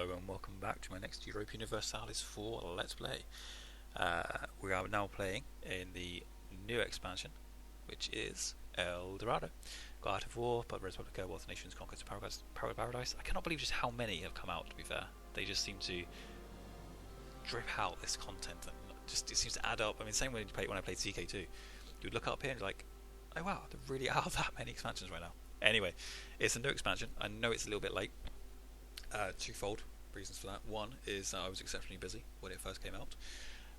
Hello and welcome back to my next Europa Universalis 4 Let's Play. We are now playing in the new expansion, which is El Dorado. Got Out of War, but Res Publica, Wealth of Nations, Conquest of Paradise. I cannot believe just how many have come out, to be fair. They just seem to drip out this content and just it seems to add up. I mean, same when I played CK2. You'd look up here and you're like, oh wow, there really are that many expansions right now. Anyway, it's a new expansion. I know it's a little bit late. Twofold reasons for that. One is I was exceptionally busy when it first came out.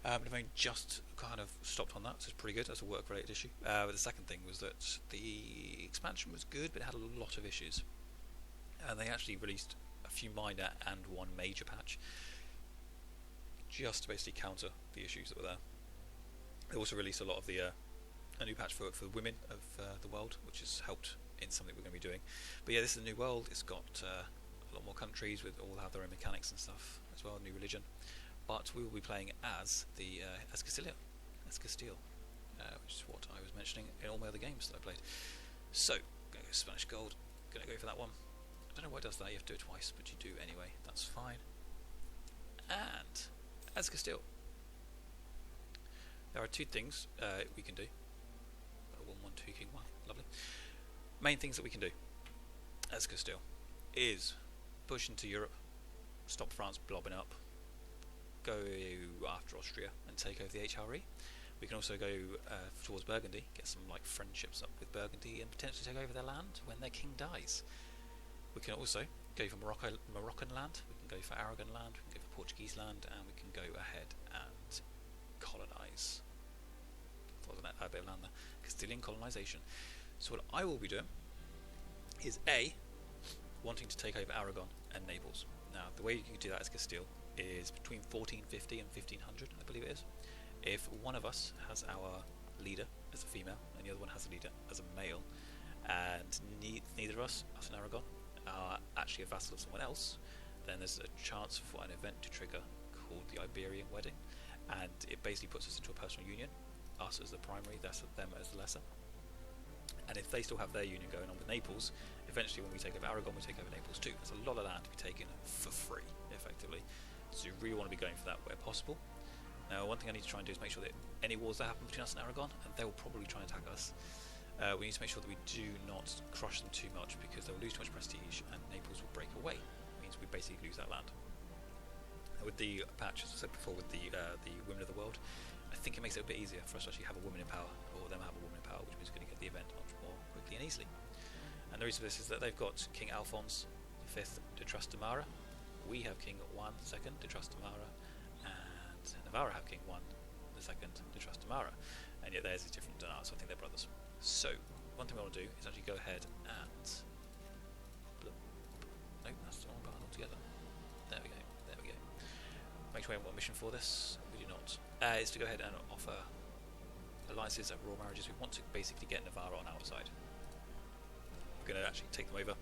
But I've only just kind of stopped on that, so it's pretty good. That's a work-related issue. But the second thing was that the expansion was good, but it had a lot of issues. And they actually released a few minor and one major patch, just to basically counter the issues that were there. They also released a lot of a new patch for the women of the world, which has helped in something we're going to be doing. But yeah, this is a new world. It's got a lot more countries with all have their own mechanics and stuff as well, new religion. But we will be playing as Castile, which is what I was mentioning in all my other games that I played. So, going to go Spanish Gold, going to go for that one. I don't know why it does that, you have to do it twice, but you do anyway, that's fine. And, as Castile, there are two things we can do. 1-1-2 King 1, lovely. Main things that we can do as Castile is push into Europe, stop France blobbing up, go after Austria and take over the HRE. We can also go towards Burgundy, get some like friendships up with Burgundy and potentially take over their land when their king dies. We can also go for Moroccan land, we can go for Aragon land, we can go for Portuguese land, and we can go ahead and colonise. A bit of land there. Castilian colonisation. So what I will be doing is wanting to take over Aragon and Naples. Now the way you can do that as Castile is between 1450 and 1500, I believe it is. If one of us has our leader as a female and the other one has a leader as a male, and neither of us and Aragon, are actually a vassal of someone else, then there's a chance for an event to trigger called the Iberian wedding, and it basically puts us into a personal union, us as the primary, them as the lesser. And if they still have their union going on with Naples, eventually when we take over Aragon, we take over Naples too. There's a lot of land to be taken for free, effectively. So you really want to be going for that where possible. Now, one thing I need to try and do is make sure that any wars that happen between us and Aragon, and they will probably try and attack us, we need to make sure that we do not crush them too much, because they'll lose too much prestige and Naples will break away. It means we basically lose that land. Now, with the patch, as I said before, with the women of the world, I think it makes it a bit easier for us to actually have a woman in power, or them have a woman in power, which means we're going to get the event much more quickly and easily. And the reason for this is that they've got King Alphonse V de Trastamara, we have King Juan II de Trastamara, and Navarra have King Juan II de Trastamara, and yet theirs is different than ours, so I think they're brothers. So, one thing we want to do is actually go ahead and... Nope, that's the wrong button altogether. There we go, there we go. Make sure we haven't got a mission for this, we do not. Is to go ahead and offer alliances and royal marriages. We want to basically get Navarra on our side. We're going to actually take them over,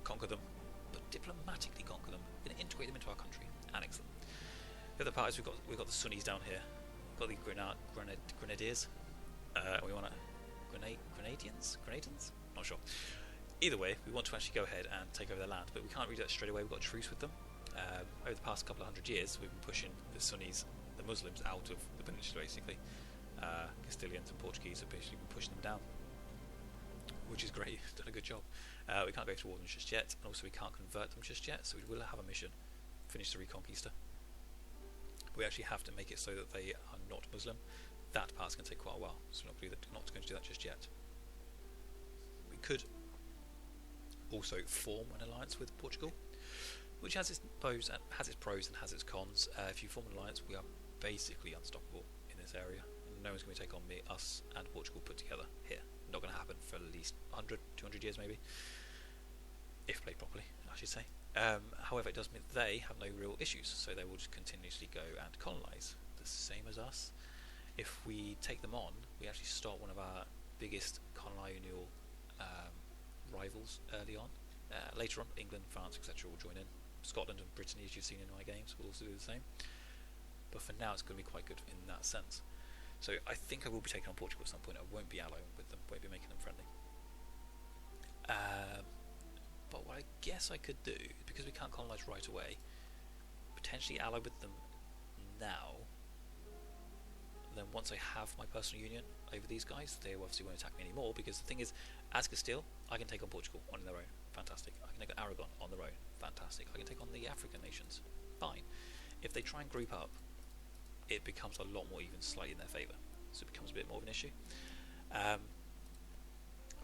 conquer them, but diplomatically conquer them. We're going to integrate them into our country, annex them. The other part is we've got the Sunnis down here. We've got the Grenadiers. We want to Grenadians? Not sure. Either way, we want to actually go ahead and take over their land, but we can't really do that straight away. We've got a truce with them. Over the past couple of hundred years, we've been pushing the Sunnis, the Muslims, out of the peninsula basically. Castilians and Portuguese have basically been pushing them down, which is great. Done a good job. We can't go to war with them just yet, and also we can't convert them just yet, so we will have a mission, finish the Reconquista. We actually have to make it so that they are not Muslim. That part's going to take quite a while, so we're not going to do that just yet. We could also form an alliance with Portugal, which has its pros and has its cons. If you form an alliance, we are basically unstoppable in this area. No one's going to take on us and Portugal put together here. Not going to happen for at least 100, 200 years maybe, if played properly, I should say. However, it does mean they have no real issues, so they will just continuously go and colonise, the same as us. If we take them on, we actually start one of our biggest colonial rivals early on. Later on, England, France, etc. will join in. Scotland and Brittany, as you've seen in my games, will also do the same. But for now, it's going to be quite good in that sense. So I think I will be taking on Portugal at some point. I won't be allying with them, won't be making them friendly. But what I guess I could do, because we can't colonise right away, potentially ally with them now. Then once I have my personal union over these guys, they obviously won't attack me anymore, because the thing is, as Castile, I can take on Portugal on their own, fantastic. I can take on Aragon on their own, fantastic. I can take on the African nations, fine. If they try and group up, it becomes a lot more even slightly in their favour, so it becomes a bit more of an issue.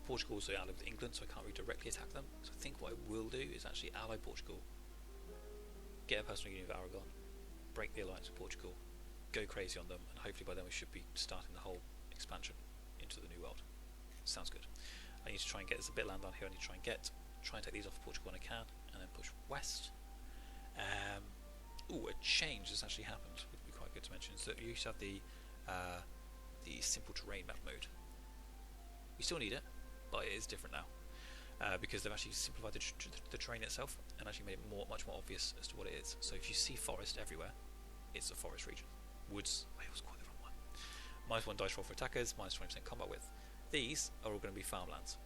Portugal also allied with England, so I can't really directly attack them. So I think what I will do is actually ally Portugal, get a personal union with Aragon, break the alliance with Portugal, go crazy on them, and hopefully by then we should be starting the whole expansion into the New World. Sounds good. I need to try and get, there's a bit of land down here I need to try and take these off Portugal when I can, and then push west. Ooh, a change has actually happened, would be quite good to mention. So you used to have the simple terrain map mode. We still need it, but it is different now, because they've actually simplified the terrain itself and actually made it much more obvious as to what it is. So if you see forest everywhere, it's a forest region. Woods, it was quite the wrong one. -1 dice roll for attackers, -20% combat width. These are all going to be farmlands,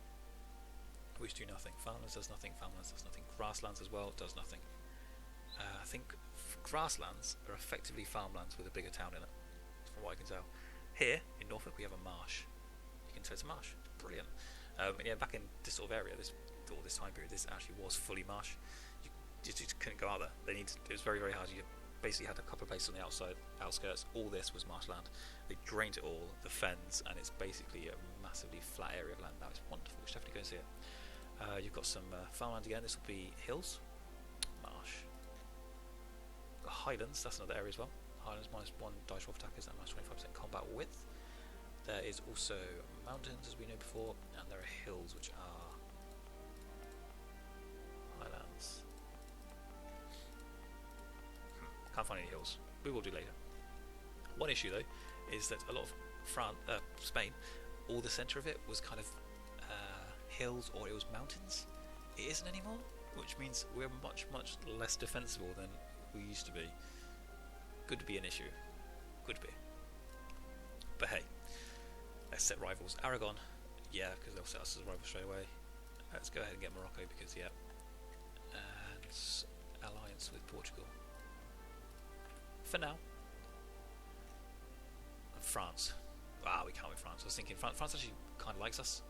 which do nothing. Farmlands does nothing, farmlands does nothing. Grasslands as well does nothing. I think grasslands are effectively farmlands with a bigger town in it, from what I can tell. Here in Norfolk we have a marsh. You can tell it's a marsh. Brilliant. And yeah, back in this sort of area, this time period, this actually was fully marsh. You just couldn't go out there. It was very, very hard. You basically had a couple of places on the outskirts. All this was marshland. They drained it all, the fens, and it's basically a massively flat area of land now. It's wonderful. You should definitely go and see it. You've got some farmland again. This will be hills, marsh. Got highlands. That's another area as well. Highlands -1 dice roll for attackers and -25% combat width. There is also mountains, as we know before, and there are hills, which are highlands. Can't find any hills. We will do later. One issue though is that a lot of Spain, all the centre of it was kind of hills, or it was mountains. It isn't anymore, which means we're much less defensible than we used to be. Could be an issue. Could be. But hey, let's set rivals. Aragon, yeah, because they'll set us as rivals straight away. Let's go ahead and get Morocco, because yeah, and alliance with Portugal for now. And France. We can't with France. I was thinking France actually kind of likes us,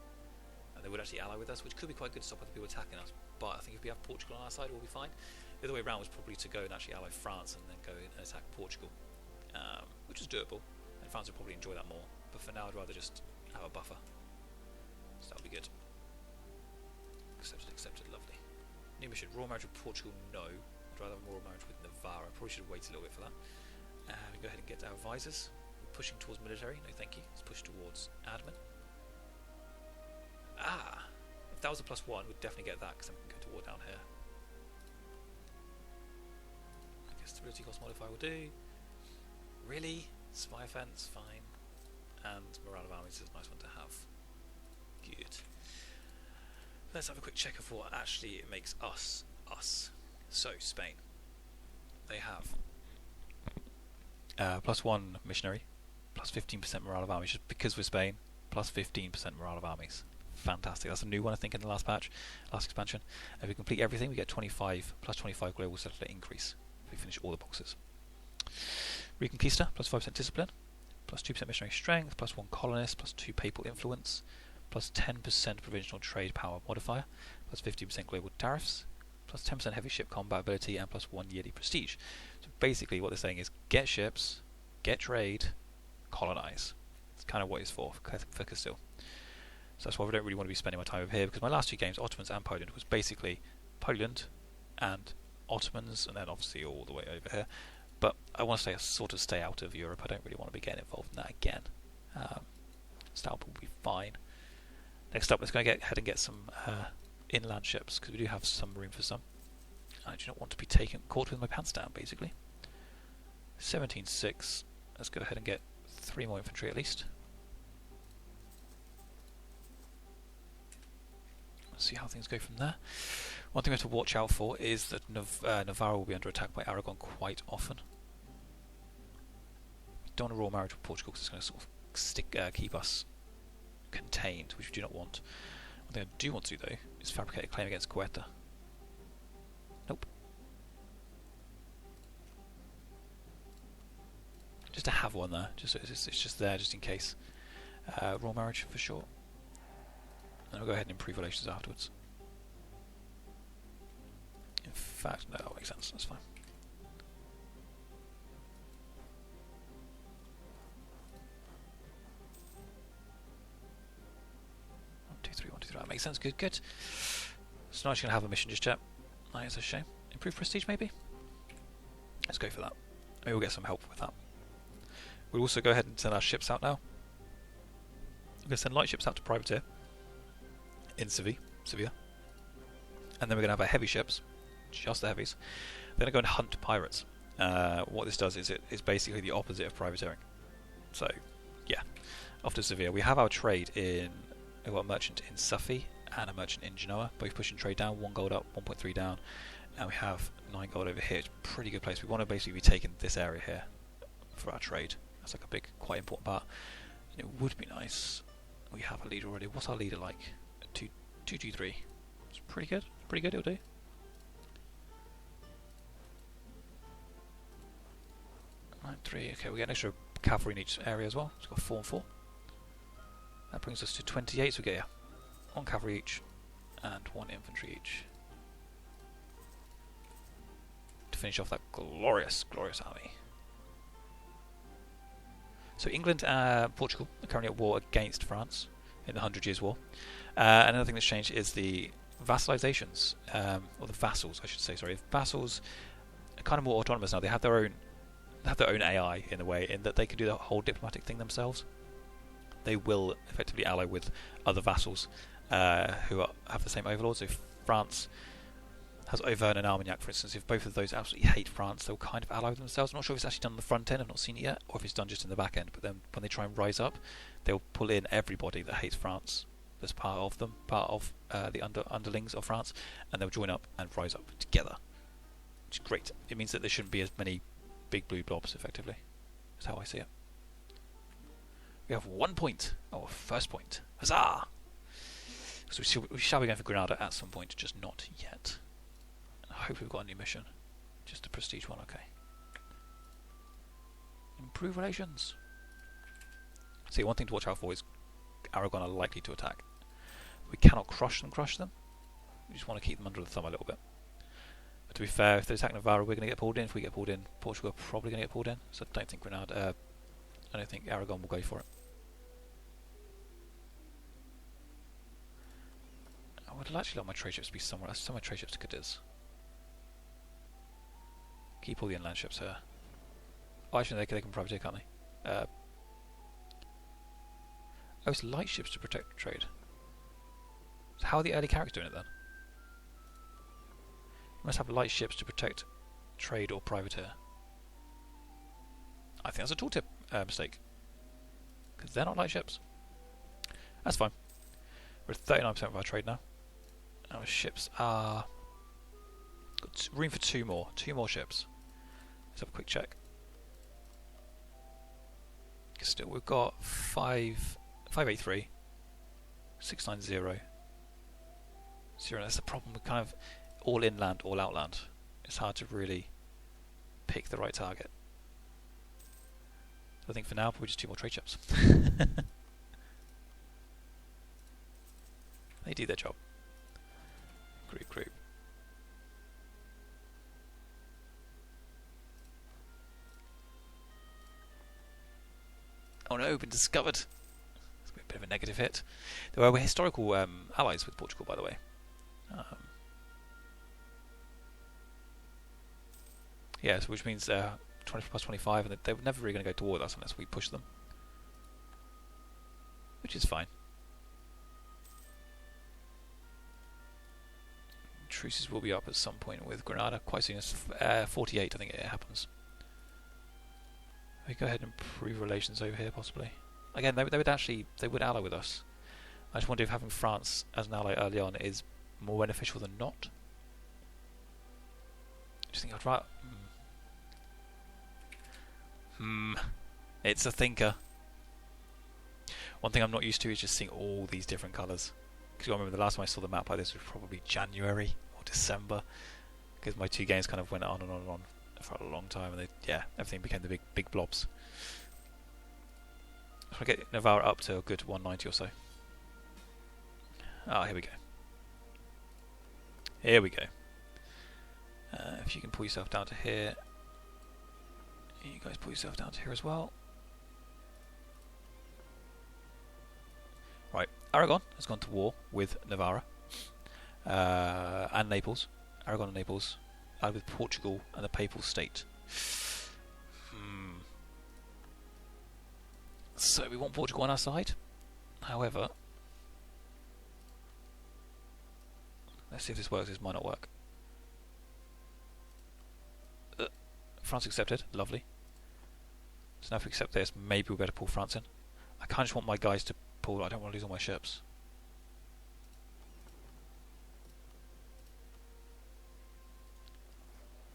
and they would actually ally with us, which could be quite good to stop other people attacking us. But I think if we have Portugal on our side, we'll be fine. The other way around was probably to go and actually ally France and then go and attack Portugal, which is doable, and France would probably enjoy that more. But for now, I'd rather just have a buffer, so that'll be good. Accepted, lovely. New mission, royal marriage with Portugal, no. I'd rather have a royal marriage with Naval. I probably should have waited a little bit for that. We can go ahead and get our advisors. We're pushing towards military, no thank you. Let's push towards admin. If that was a +1, we'd definitely get that, because I'm going to go to war down here. I guess stability cost modifier will do. Really? Spy offense, fine. And morale of armies is a nice one to have. Good. Let's have a quick check of what actually makes us us. So Spain, they have +1 missionary, +15% morale of armies, just because we're Spain, +15% morale of armies. Fantastic. That's a new one, I think, in the last expansion. If we complete everything, we get 25 +25 global settler increase if we finish all the boxes. Reconquista, +5% discipline, +2% missionary strength, +1 colonist, +2 papal influence, +10% provincial trade power modifier, +50% global tariffs, +10% heavy ship combat ability, and +1 yearly prestige. So basically what they're saying is get ships, get trade, colonize. It's kind of what it's for Castile. So that's why we don't really want to be spending my time over here, because my last 2 games, Ottomans and Poland, was basically Poland and Ottomans, and then obviously all the way over here. But I want to stay out of Europe. I don't really want to be getting involved in that again. Stout will be fine. Next up, let's go ahead and get some inland ships, because we do have some room for some. I do not want to be caught with my pants down, basically. 17.6. Let's go ahead and get 3 more infantry at least. Let's see how things go from there. One thing we have to watch out for is that Navarre will be under attack by Aragon quite often. We don't want a royal marriage with Portugal, because it's going to sort of keep us contained, which we do not want. One thing I do want to do, though, is fabricate a claim against Ceuta. Nope. just to have one there. It's just there, just in case. Royal marriage for sure. And we'll go ahead and improve relations afterwards. In fact, no, that makes sense. That's fine. One, two, three. That makes sense. Good, good. So now she's going to have a mission just yet. That is a shame. Improve prestige, maybe? Let's go for that. Maybe we'll get some help with that. We'll also go ahead and send our ships out now. We're going to send light ships out to privateer in Sevilla. And then we're going to have our heavy ships, just the heavies. They're going to go and hunt pirates. What this does is it's basically the opposite of privateering. So, yeah. Off to Sevilla. We have our trade in... We've got a merchant in Sufi and a merchant in Genoa, both pushing trade down, 1 gold up, 1.3 down. And we have 9 gold over here. It's a pretty good place. We want to basically be taking this area here for our trade. That's like a big, quite important part. And it would be nice. We have a leader already. What's our leader like? 2G3. It's pretty good. Pretty good, it'll do. Nine, 3. Okay, we get an extra cavalry in each area as well. It's got 4 and 4. That brings us to 28. So we get 1 cavalry each and 1 infantry each. To finish off that glorious, glorious army. So England and Portugal are currently at war against France in the 100 Years' War. Another thing that's changed is the vassalizations, or the vassals, I should say. Sorry, vassals are kind of more autonomous now. They have their own AI in a way, in that they can do the whole diplomatic thing themselves. They will effectively ally with other vassals who have the same overlords. So if France has Auvergne and Armagnac, for instance, if both of those absolutely hate France, they'll kind of ally with themselves. I'm not sure if it's actually done on the front end, I've not seen it yet, or if it's done just in the back end. But then when they try and rise up, they'll pull in everybody that hates France as part of them, part of the underlings of France, and they'll join up and rise up together. Which is great. It means that there shouldn't be as many big blue blobs, effectively. That's how I see it. We have 1 point. Oh, first point. Huzzah! So we shall be going for Granada at some point, just not yet. I hope we've got a new mission. Just a prestige one, okay. Improve relations. See, one thing to watch out for is Aragon are likely to attack. We cannot crush them. We just want to keep them under the thumb a little bit. But to be fair, if they attack Naval, we're going to get pulled in. If we get pulled in, Portugal are probably going to get pulled in. So I don't think I don't think Aragon will go for it. I would actually like my trade ships to be somewhere else. Send my trade ships to Cadiz. Keep all the inland ships here. Oh, actually, they can privateer, can't they? Oh, it's light ships to protect trade. So how are the early characters doing it then? You must have light ships to protect trade or privateer. I think that's a tooltip mistake. Because they're not light ships. That's fine. We're at 39% of our trade now. Our ships are... got room for 2 more. 2 more ships. Let's have a quick check. Still, we've got 583, 690, 0. That's the problem with kind of all inland, all outland. It's hard to really pick the right target. I think for now, probably just 2 more trade ships. They do their job. Group. Oh no, been discovered. It's a bit of a negative hit. There were historical allies with Portugal, by the way. Yes, which means 20 plus 25, and they were never really going to go to war with us unless we push them. Which is fine. Truces will be up at some point with Granada quite soon. It's 48, I think it happens. We go ahead and improve relations over here, possibly. Again, they would ally with us. I just wonder if having France as an ally early on is more beneficial than not. I just think I'd rather... It's a thinker. One thing I'm not used to is just seeing all these different colours. Because I remember the last time I saw the map like this was probably January or December. Because my 2 games kind of went on and on and on. for a long time, and everything became the big blobs. I'm going to get Naval up to a good 190 or so. Ah, here we go. Here we go. If you can pull yourself down to here. You guys pull yourself down to here as well. Right, Aragon has gone to war with Navarra and Naples. Aragon and Naples, with Portugal and the Papal State. So we want Portugal on our side. However, let's see if this works. This might not work. France accepted. Lovely. So now if we accept this, maybe we better pull France in. I kind of just want my guys to pull. I don't want to lose all my ships.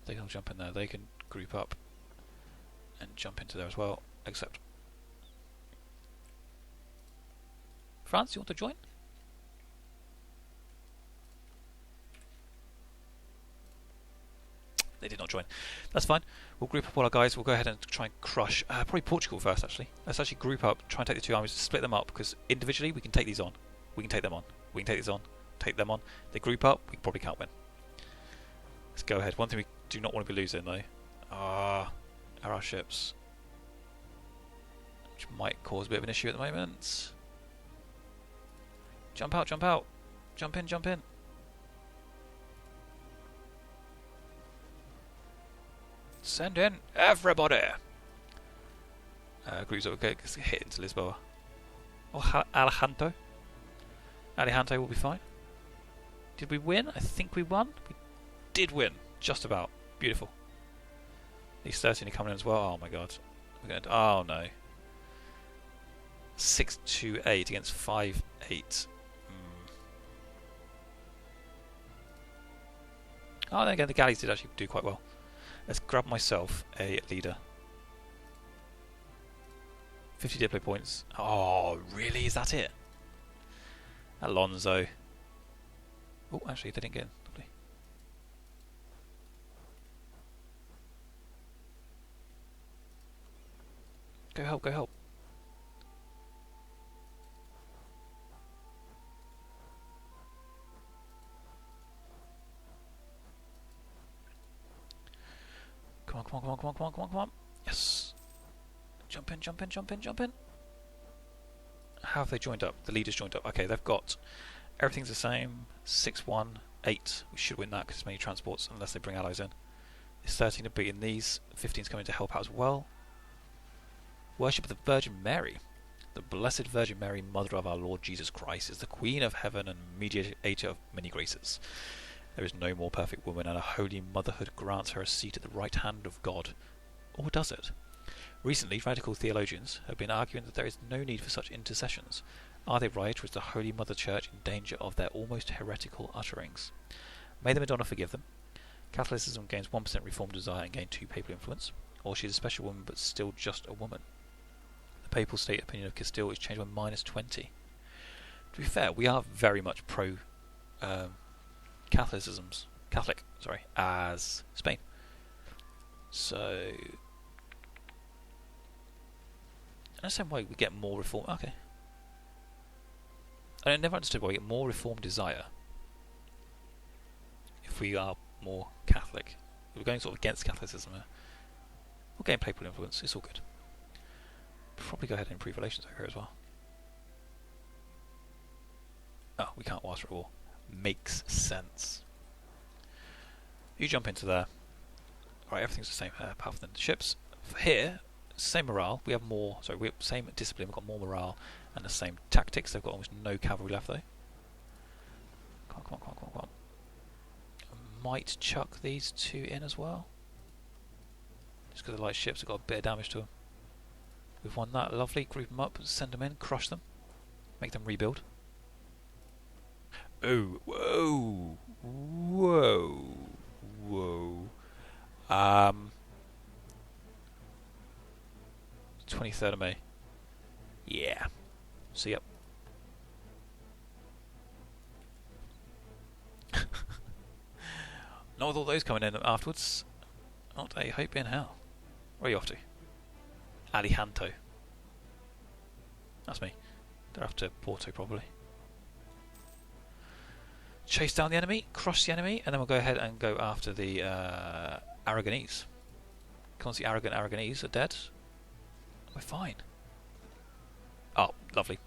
They can all jump in there. They can group up and jump into there as well. Accept. France, you want to join? They did not join. That's fine. We'll group up all our guys. We'll go ahead and try and crush. Probably Portugal first, actually. Let's actually group up, try and take the two armies, split them up, because individually we can take these on. We can take them on. We can take these on. Take them on. They group up, we probably can't win. Let's go ahead. One thing we do not want to be losing, though, are our ships, which might cause a bit of an issue at the moment. Jump out, jump out. Jump in, jump in. Send in everybody. Groups up, okay, hit into Lisboa. Oh, Alejandro. Alejandro will be fine. Did we win? I think we won. We did win. Just about. Beautiful. These 13 are coming in as well. Oh my god. We're going to, oh no. 6-2-8 against 5-8. Oh, then again, the galleys did actually do quite well. Let's grab myself a leader. 50 Diplo points. Oh, really? Is that it? Alonso. Oh, actually, they didn't get in. Lovely. Go help, go help. Come on, come on, come on, come on, come on, come on, come on. Yes. Jump in, jump in, jump in, jump in. How have they joined up? The leaders joined up. Okay, they've got... Everything's the same. 6-1, 8. We should win that because it's many transports unless they bring allies in. It's 13 to beat in these. 15's coming to help out as well. Worship of the Virgin Mary. The Blessed Virgin Mary, Mother of our Lord Jesus Christ, is the Queen of Heaven and mediator of many graces. There is no more perfect woman, and her holy motherhood grants her a seat at the right hand of God. Or does it? Recently, radical theologians have been arguing that there is no need for such intercessions. Are they right, or is the Holy Mother Church in danger of their almost heretical utterings? May the Madonna forgive them. Catholicism gains 1% reform desire and gains 2 papal influence. Or she is a special woman, but still just a woman. The papal state opinion of Castile is changed by -20. To be fair, we are very much pro... Catholic, as Spain. So, in the same way, we get more reform. Okay, I never understood why we get more reform desire if we are more Catholic. We're going sort of against Catholicism. We'll gain papal influence. It's all good. Probably go ahead and improve relations over here as well. Oh, we can't whilst we're at war. Makes sense. You jump into there. Right, everything's the same apart from the ships. For here, same morale. We have more. Sorry, we have same discipline. We've got more morale and the same tactics. They've got almost no cavalry left though. Come on, come on, come on, come on, come on. I might chuck these 2 in as well. Just because the light ships have got a bit of damage to them. We've won that. Lovely. Group them up, send them in, crush them, make them rebuild. Oh, whoa, whoa, whoa. 23rd of May. Yeah. See ya. Not with all those coming in afterwards. Not a hope in hell. Where are you off to? Alijanto. That's me. They're after Porto, probably. Chase down the enemy, crush the enemy, and then we'll go ahead and go after the Aragonese. Can't see Aragonese are dead. We're fine. Oh, lovely.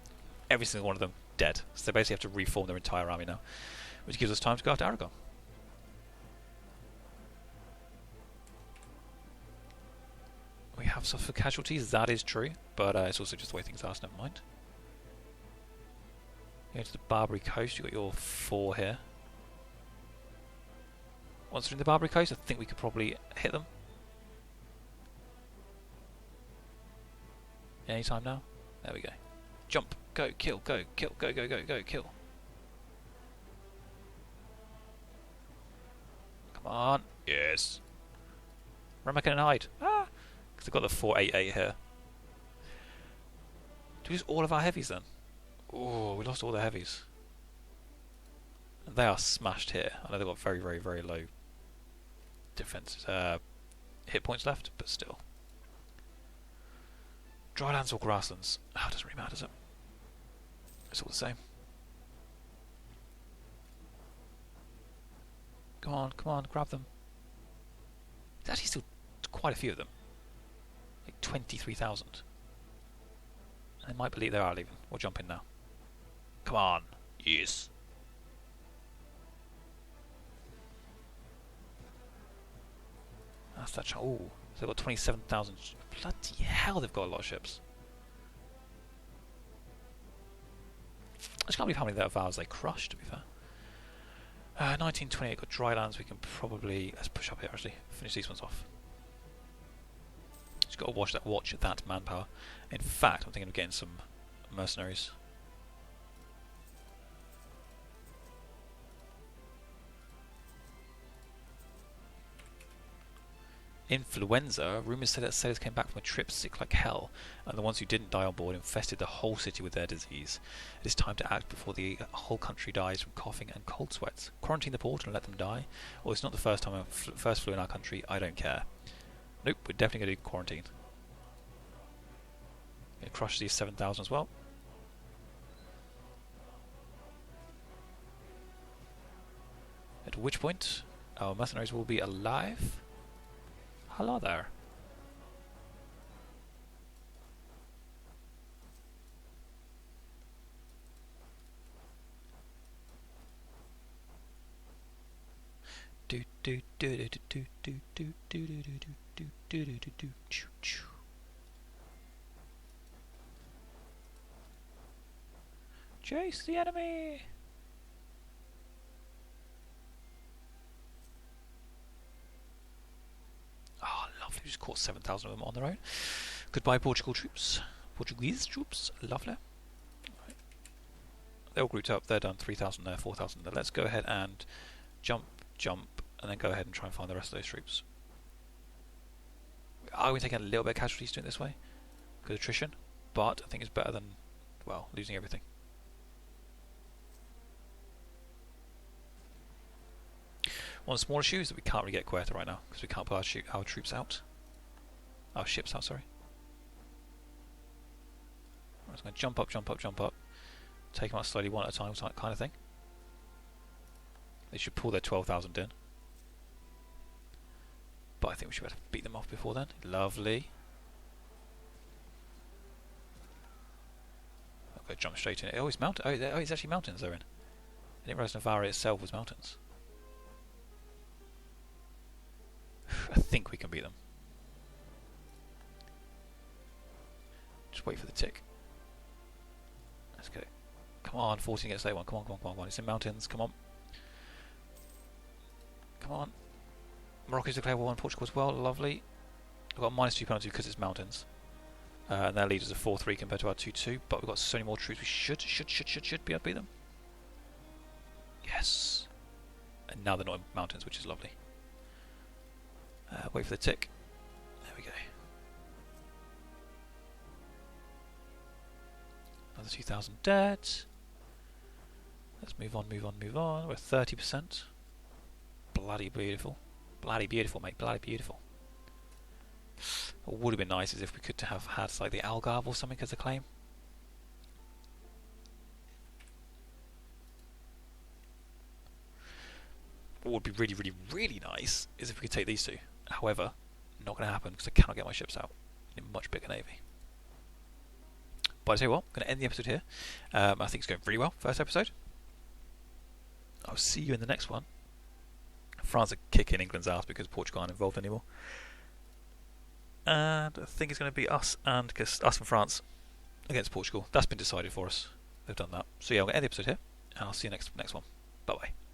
Every single one of them dead. So they basically have to reform their entire army now, which gives us time to go after Aragon. We have suffered casualties, that is true, but it's also just the way things are, so never mind. You go to the Barbary Coast, you've got your 4 here. Once we're in the Barbary Coast, I think we could probably hit them. Anytime now. There we go. Jump, go, kill, go, kill, go, go, go, go, kill. Come on. Yes. Where am I going to hide? Ah! Because I've got the 488 here. Do we lose all of our heavies then? Oh, we lost all the heavies. And they are smashed here. I know they've got very, very, very low defenses. Hit points left, but still. Drylands or grasslands? Oh, it doesn't really matter, does it? It's all the same. Come on, grab them. There's actually still quite a few of them. Like 23,000. They might believe they are leaving. We'll jump in now. Come on. Yes. That's that. Oh, so they've got 27,000. Bloody hell, they've got a lot of ships. I just can't believe how many of ours they crushed, to be fair. 1928 got dry lands. We can probably... Let's push up here, actually. Finish these ones off. Just got to watch that manpower. In fact, I'm thinking of getting some mercenaries. Influenza. Rumours say that sailors came back from a trip sick like hell, and the ones who didn't die on board infested the whole city with their disease. It is time to act before the whole country dies from coughing and cold sweats. Quarantine the port and let them die? Or it's not the first time first flu in our country, I don't care. Nope, we're definitely going to do quarantine. Going to crush these 7,000 as well. At which point our mercenaries will be alive. Hello there. Do do do do do do do do do do do do do do do choo choo. Chase the enemy. Oh, lovely. We just caught 7,000 of them on their own. Goodbye, Portugal troops. Portuguese troops. Lovely. Right. They're all grouped up. They're done. 3,000 there, 4,000 there. Let's go ahead and jump, and then go ahead and try and find the rest of those troops. Are we taking a little bit of casualties doing it this way? Good attrition. But I think it's better than, well, losing everything. One of the smaller issues is that we can't really get Quetta right now because we can't put our troops out. Our ships out, sorry. I'm just going to jump up. Take them out slowly one at a time, kind of thing. They should pull their 12,000 in. But I think we should be able to beat them off before then. Lovely. I'll go jump straight in. Oh, it's mountain. Oh, it's actually mountains they're in. I didn't realise Navarre itself was mountains. I think we can beat them. Just wait for the tick. Let's go. Come on, 14 against A1. Come on. It's in mountains. Come on. Morocco's declared war on Portugal as well. Lovely. I've got a -2 penalty because it's mountains. And their leaders are 4-3 compared to our 2-2. But we've got so many more troops. We should be able to beat them. Yes. And now they're not in mountains, which is lovely. Wait for the tick. There we go. Another 2,000 dead. Let's move on. We're 30%. Bloody beautiful. Bloody beautiful, mate. Bloody beautiful. What would have been nice is if we could have had like the Algarve or something as a claim. What would be really, really, really nice is if we could take these two. However, not going to happen because I cannot get my ships out in a much bigger navy. But I tell you what, I'm going to end the episode here. I think it's going really well, first episode. I'll see you in the next one. France are kicking England's ass because Portugal aren't involved anymore. And I think it's going to be us and France against Portugal. That's been decided for us. They've done that. So yeah, I'm going to end the episode here, and I'll see you next one. Bye bye.